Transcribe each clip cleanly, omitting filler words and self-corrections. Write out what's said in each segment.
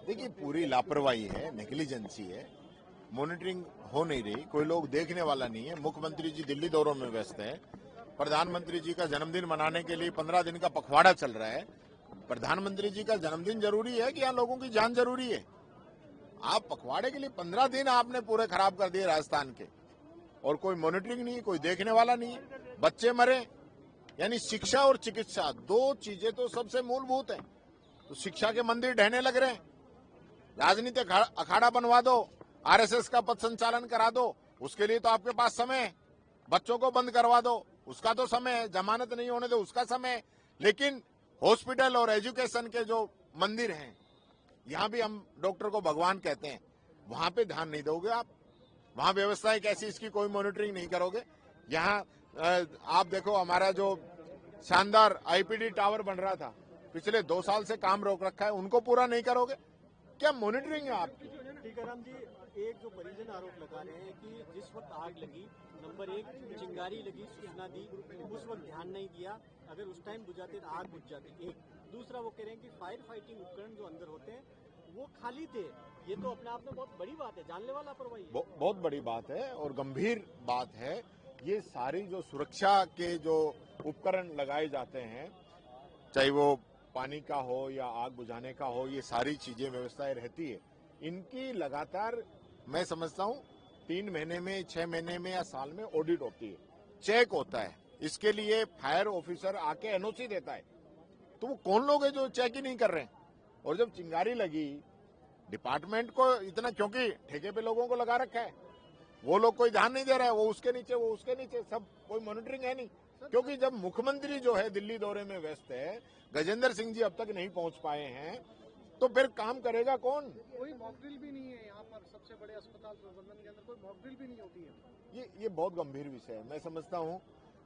देखिए, पूरी लापरवाही है, नेग्लिजेंसी है, मॉनिटरिंग हो नहीं रही, कोई लोग देखने वाला नहीं है। मुख्यमंत्री जी दिल्ली दौरों में व्यस्त हैं, प्रधानमंत्री जी का जन्मदिन मनाने के लिए 15 दिन का पखवाड़ा चल रहा है। प्रधानमंत्री जी का जन्मदिन जरूरी है कि यहाँ लोगों की जान जरूरी है? आप पखवाड़े के लिए 15 दिन आपने पूरे खराब कर दिए राजस्थान के, और कोई मॉनिटरिंग नहीं, कोई देखने वाला नहीं है। बच्चे मरे, यानी शिक्षा और चिकित्सा दो चीजें तो सबसे मूलभूत है। तो शिक्षा के मंदिर ढहने लग रहे हैं, राजनीतिक अखाड़ा बनवा दो, आरएसएस का पथ संचालन करा दो, उसके लिए तो आपके पास समय है। बच्चों को बंद करवा दो, उसका तो समय है। जमानत नहीं होने दो, उसका समय है। लेकिन हॉस्पिटल और एजुकेशन के जो मंदिर हैं, यहाँ भी हम डॉक्टर को भगवान कहते हैं, वहां पे ध्यान नहीं दोगे आप। वहां व्यवस्थाएं कैसी, इसकी कोई मॉनिटरिंग नहीं करोगे। यहाँ आप देखो, हमारा जो शानदार आईपीडी टावर बन रहा था, पिछले 2 साल से काम रोक रखा है, उनको पूरा नहीं करोगे? क्या मॉनिटरिंग है आपकी? टीकाराम जी, एक जो परिजन आरोप लगा रहे हैं कि जिस वक्त आग लगी, नंबर 1 चिंगारी लगी, सूचना दी, उस वक्त ध्यान नहीं दिया, अगर उस टाइम बुझाते तो आग बुझ जाती। एक दूसरा, वो कह रहे हैं कि फायर फाइटिंग उपकरण जो अंदर होते हैं वो खाली थे। ये तो अपने आप में बहुत बड़ी बात है, जानलेवा लापरवाही है। बहुत बड़ी बात है और गंभीर बात है। ये सारी जो सुरक्षा के जो उपकरण लगाए जाते हैं, चाहे वो पानी का हो या आग बुझाने का हो, ये सारी चीजें व्यवस्थाएं रहती है, इनकी लगातार मैं समझता हूँ 3 महीने में, 6 महीने में या साल में ऑडिट होती है, चेक होता है। इसके लिए फायर ऑफिसर आके एनओसी देता है। तो वो कौन लोग हैं जो चेक ही नहीं कर रहे हैं? और जब चिंगारी लगी, डिपार्टमेंट को इतना, क्योंकि ठेके पे लोगों को लगा रखा है, वो लोग कोई ध्यान नहीं दे रहा है, वो उसके नीचे, वो उसके नीचे, सब कोई मॉनिटरिंग है नहीं। क्योंकि जब मुख्यमंत्री जो है दिल्ली दौरे में व्यस्त है, गजेंद्र सिंह जी अब तक नहीं पहुंच पाए हैं, तो फिर काम करेगा कौन? कोई मॉक ड्रिल भी नहीं है यहाँ पर, सबसे बड़े अस्पताल प्रबंधन के अंदर कोई मॉक ड्रिल भी नहीं होती है। ये बहुत गंभीर विषय है। मैं समझता हूँ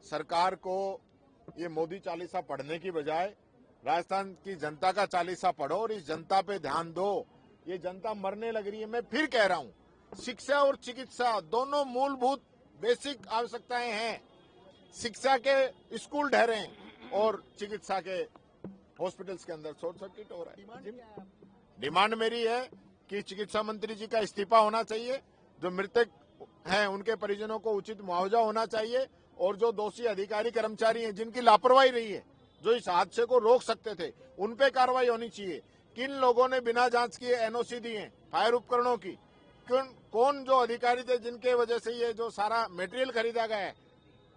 सरकार को ये मोदी चालीसा पढ़ने की बजाय राजस्थान की जनता का चालीसा पढ़ो और इस जनता पे ध्यान दो। ये जनता मरने लग रही है। मैं फिर कह रहा हूँ, शिक्षा और चिकित्सा दोनों मूलभूत बेसिक आवश्यकताएं हैं। शिक्षा के स्कूल ठहरे और चिकित्सा के हॉस्पिटल्स के अंदर शॉर्ट सर्किट हो रहा है। डिमांड मेरी है कि चिकित्सा मंत्री जी का इस्तीफा होना चाहिए, जो मृतक हैं उनके परिजनों को उचित मुआवजा होना चाहिए, और जो दोषी अधिकारी कर्मचारी हैं जिनकी लापरवाही रही है, जो इस हादसे को रोक सकते थे, उन पे कार्रवाई होनी चाहिए। किन लोगों ने बिना जांच किए एनओसी दी है फायर उपकरणों की? कौन जो अधिकारी थे जिनके वजह से ये जो सारा मटेरियल खरीदा गया है,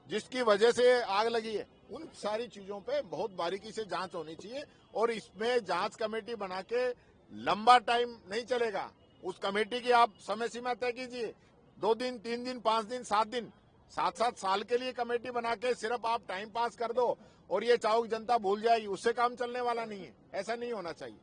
जिसकी वजह से आग लगी है, उन सारी चीजों पे बहुत बारीकी से जांच होनी चाहिए। और इसमें जांच कमेटी बना के लंबा टाइम नहीं चलेगा। उस कमेटी की आप समय सीमा तय कीजिए, 2 दिन, 3 दिन, 5 दिन, 7 दिन, 7-7 साल के लिए कमेटी बना के सिर्फ आप टाइम पास कर दो और ये चाहो जनता भूल जाएगी, उससे काम चलने वाला नहीं है। ऐसा नहीं होना चाहिए।